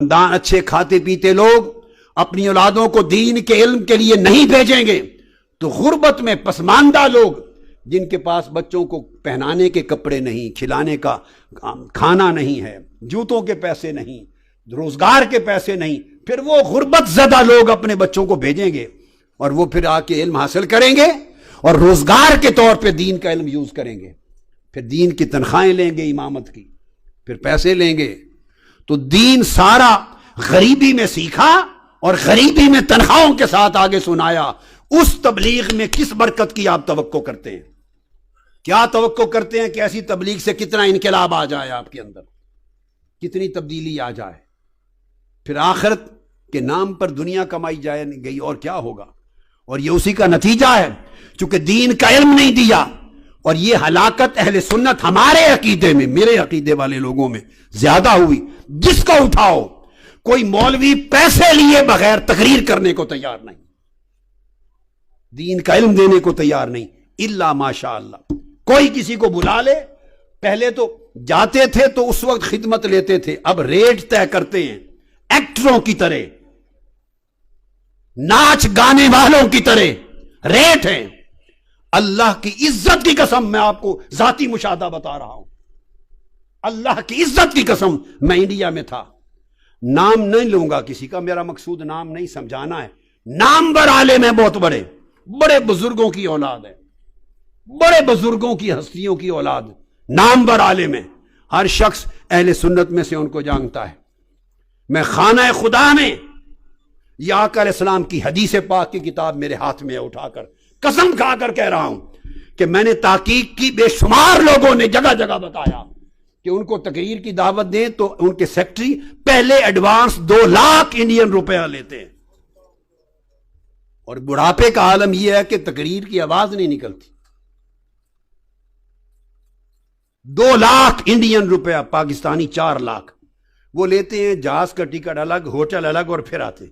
خاندان اچھے کھاتے پیتے لوگ اپنی اولادوں کو دین کے علم کے لیے نہیں بھیجیں گے تو غربت میں پسماندہ لوگ جن کے پاس بچوں کو پہنانے کے کپڑے نہیں، کھلانے کا کھانا نہیں ہے، جوتوں کے پیسے نہیں، روزگار کے پیسے نہیں، پھر وہ غربت زدہ لوگ اپنے بچوں کو بھیجیں گے اور وہ پھر آ کے علم حاصل کریں گے اور روزگار کے طور پہ دین کا علم یوز کریں گے، پھر دین کی تنخواہیں لیں گے، امامت کی پھر پیسے لیں گے۔ تو دین سارا غریبی میں سیکھا اور غریبی میں تنخواہوں کے ساتھ آگے سنایا۔ اس تبلیغ میں کس برکت کی آپ توقع کرتے ہیں؟ کیا توقع کرتے ہیں کہ ایسی تبلیغ سے کتنا انقلاب آ جائے، آپ کے اندر کتنی تبدیلی آ جائے، پھر آخرت کے نام پر دنیا کمائی جائے گئی اور کیا ہوگا؟ اور یہ اسی کا نتیجہ ہے، چونکہ دین کا علم نہیں دیا۔ اور یہ ہلاکت اہل سنت ہمارے عقیدے میں، میرے عقیدے والے لوگوں میں زیادہ ہوئی۔ جس کو اٹھاؤ، کوئی مولوی پیسے لیے بغیر تقریر کرنے کو تیار نہیں، دین کا علم دینے کو تیار نہیں، الا ماشاء اللہ۔ کوئی کسی کو بلا لے، پہلے تو جاتے تھے تو اس وقت خدمت لیتے تھے، اب ریٹ طے کرتے ہیں ایکٹروں کی طرح، ناچ گانے والوں کی طرح ریٹ ہیں۔ اللہ کی عزت کی قسم، میں آپ کو ذاتی مشاہدہ بتا رہا ہوں، اللہ کی عزت کی قسم، میں انڈیا میں تھا، نام نہیں لوں گا کسی کا، میرا مقصود نام نہیں سمجھانا ہے، نامور عالم ہیں، بہت بڑے بڑے بزرگوں کی اولاد ہے، بڑے بزرگوں کی ہستیوں کی اولاد، نامور عالم ہیں، ہر شخص اہل سنت میں سے ان کو جانتا ہے۔ میں خانہ خدا میں یہ آقا علیہ السلام کی حدیث پاک کی کتاب میرے ہاتھ میں اٹھا کر قسم کھا کر کہہ رہا ہوں کہ میں نے تحقیق کی، بے شمار لوگوں نے جگہ جگہ بتایا کہ ان کو تقریر کی دعوت دیں تو ان کے سیکٹری پہلے ایڈوانس 2 لاکھ انڈین روپیہ لیتے ہیں، اور بڑھاپے کا عالم یہ ہے کہ تقریر کی آواز نہیں نکلتی۔ 2 لاکھ انڈین روپیہ، پاکستانی 4 لاکھ وہ لیتے ہیں، جہاز کا ٹکٹ الگ، ہوٹل الگ، اور پھر آتے۔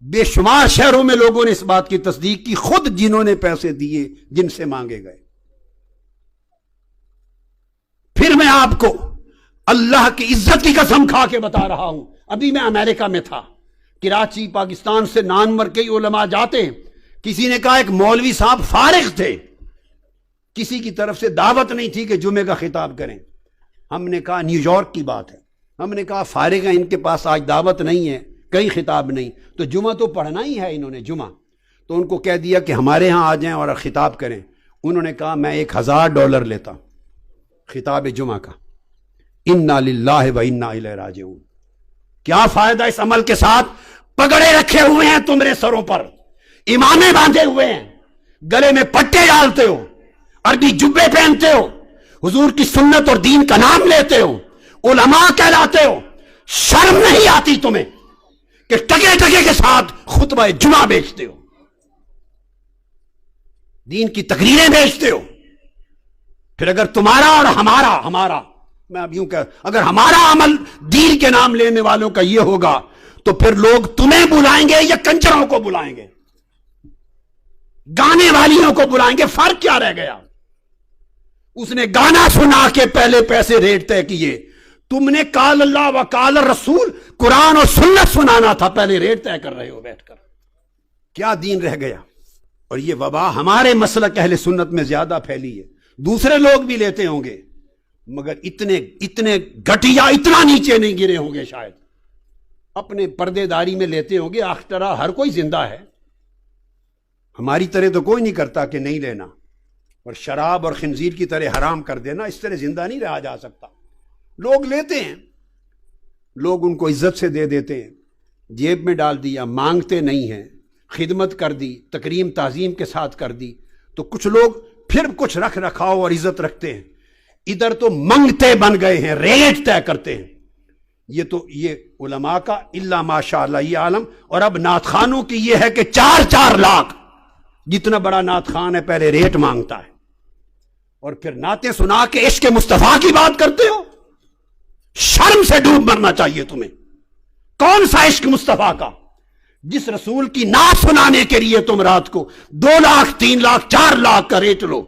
بے شمار شہروں میں لوگوں نے اس بات کی تصدیق کی، خود جنہوں نے پیسے دیے، جن سے مانگے گئے۔ پھر میں آپ کو اللہ کی عزت کی قسم کھا کے بتا رہا ہوں، ابھی میں امریکہ میں تھا، کراچی پاکستان سے نامور کئی علماء جاتے ہیں، کسی نے کہا ایک مولوی صاحب فارغ تھے، کسی کی طرف سے دعوت نہیں تھی کہ جمعے کا خطاب کریں۔ ہم نے کہا نیو یارک کی بات ہے، ہم نے کہا فارغ ہیں، ان کے پاس آج دعوت نہیں ہے، کئی خطاب نہیں، تو جمعہ تو پڑھنا ہی ہے انہوں نے جمعہ، تو ان کو کہہ دیا کہ ہمارے ہاں آ جائیں اور خطاب کریں۔ انہوں نے کہا میں $1000 لیتا خطاب جمعہ کا۔ انا للہ و انا الیہ راجعون۔ کیا فائدہ اس عمل کے ساتھ؟ پگڑے رکھے ہوئے ہیں تمہارے سروں پر، امامے باندھے ہوئے ہیں، گلے میں پٹے ڈالتے ہو، عربی جبے پہنتے ہو، حضور کی سنت اور دین کا نام لیتے ہو، علماء کہلاتے ہو، شرم نہیں آتی تمہیں کہ ٹکے ٹکے کے ساتھ خطبہ جمعہ بیچتے ہو، دین کی تقریریں بیچتے ہو؟ پھر اگر تمہارا اور ہمارا میں اب یوں کہ اگر ہمارا عمل دین کے نام لینے والوں کا یہ ہوگا تو پھر لوگ تمہیں بلائیں گے یا کنجروں کو بلائیں گے، گانے والیوں کو بلائیں گے؟ فرق کیا رہ گیا؟ اس نے گانا سنا کے پہلے پیسے ریٹ طے کیے، تم نے قال اللہ و قال رسول قرآن اور سنت سنانا تھا، پہلے ریٹ طے کر رہے ہو بیٹھ کر۔ کیا دین رہ گیا؟ اور یہ وبا ہمارے مسلک اہل سنت میں زیادہ پھیلی ہے، دوسرے لوگ بھی لیتے ہوں گے مگر اتنے گھٹیا، اتنا نیچے نہیں گرے ہوں گے، شاید اپنے پردے داری میں لیتے ہوں گے۔ آخر ہر کوئی زندہ ہے، ہماری طرح تو کوئی نہیں کرتا کہ نہیں لینا، اور شراب اور خنزیر کی طرح حرام کر دینا، اس طرح زندہ نہیں رہا جا سکتا۔ لوگ لیتے ہیں، لوگ ان کو عزت سے دے دیتے ہیں، جیب میں ڈال دیا، مانگتے نہیں ہیں، خدمت کر دی، تکریم تعظیم کے ساتھ کر دی، تو کچھ لوگ پھر کچھ رکھ رکھاؤ اور عزت رکھتے ہیں، ادھر تو منگتے بن گئے ہیں، ریٹ طے کرتے ہیں۔ یہ علماء کا الا ماشاء اللہ یہ عالم، اور اب نعت خانوں کی یہ ہے کہ 4 لاکھ، جتنا بڑا نعت خان ہے پہلے ریٹ مانگتا ہے، اور پھر نعتیں سنا کے عشق مصطفیٰ کی بات کرتے ہو۔ شرم سے ڈوب مرنا چاہیے تمہیں۔ کون سا عشق مصطفیٰ کا؟ جس رسول کی نعت سنانے کے لیے تم رات کو 2 لاکھ 3 لاکھ 4 لاکھ کا ریٹ لو۔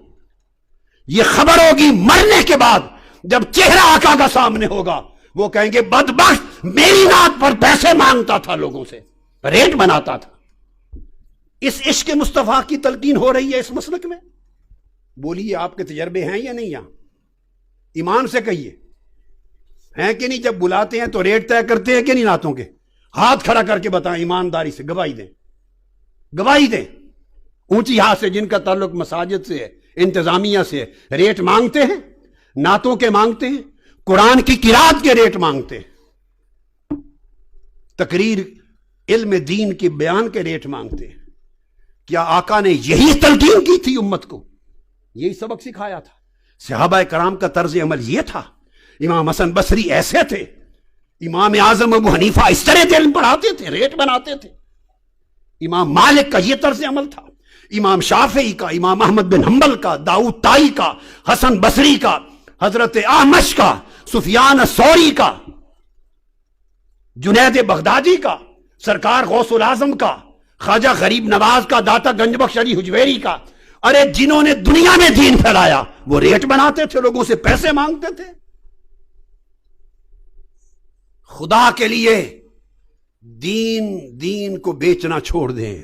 یہ خبر ہوگی مرنے کے بعد، جب چہرہ آقا کا سامنے ہوگا، وہ کہیں گے بدبخت میری نعت پر پیسے مانگتا تھا لوگوں سے، ریٹ بناتا تھا۔ اس عشق مصطفیٰ کی تلقین ہو رہی ہے اس مسلک میں؟ بولیے آپ کے تجربے ہیں یا نہیں؟ یہاں ایمان سے کہیے ہیں کہ نہیں؟ جب بلاتے ہیں تو ریٹ طے کرتے ہیں کہ نہیں نعتوں کے؟ ہاتھ کھڑا کر کے بتائیں ایمانداری سے، گواہی دیں، گواہی دیں۔ اونچی ہاتھ سے جن کا تعلق مساجد سے ہے، انتظامیہ سے ہے، ریٹ مانگتے ہیں، نعتوں کے مانگتے ہیں، قرآن کی قرات کے ریٹ مانگتے ہیں، تقریر علم دین کے بیان کے ریٹ مانگتے ہیں۔ کیا آقا نے یہی تلقین کی تھی امت کو؟ یہی سبق سکھایا تھا؟ صحابہ کرام کا طرز عمل یہ تھا؟ امام حسن بصری ایسے تھے؟ امام اعظم ابو حنیفہ اس طرح علم پڑھاتے تھے، ریٹ بناتے تھے؟ امام مالک کا یہ طرز عمل تھا؟ امام شافعی کا، امام احمد بن حنبل کا، داؤد طائی کا، حسن بصری کا، حضرت احمش کا، سفیان الثوری کا، جنید بغدادی کا، سرکار غوث العظم کا، خواجہ غریب نواز کا، داتا گنج بخش علی حجویری کا، ارے جنہوں نے دنیا میں دین پھیلایا، وہ ریٹ بناتے تھے، لوگوں سے پیسے مانگتے تھے؟ خدا کے لیے دین کو بیچنا چھوڑ دیں۔